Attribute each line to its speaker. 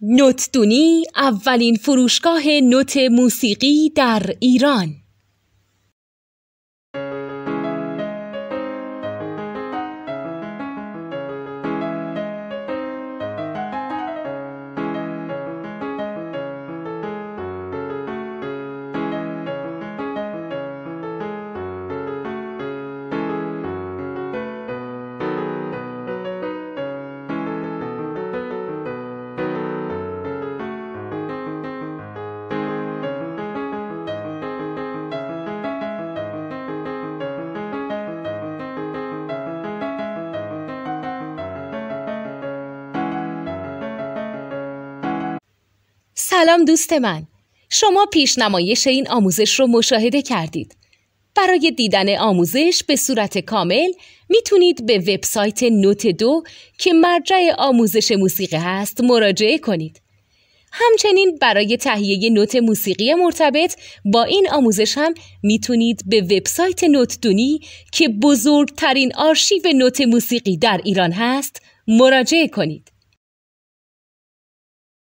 Speaker 1: نوتدونی اولین فروشگاه نوت موسیقی در ایران. سلام دوست من، شما پیشنمایش این آموزش رو مشاهده کردید. برای دیدن آموزش به صورت کامل میتونید به وبسایت نوت 2 که مرجع آموزش موسیقی هست مراجعه کنید. همچنین برای تهیه نوت موسیقی مرتبط با این آموزش هم میتونید به وبسایت نوتدونی که بزرگترین آرشیو نوت موسیقی در ایران هست مراجعه کنید.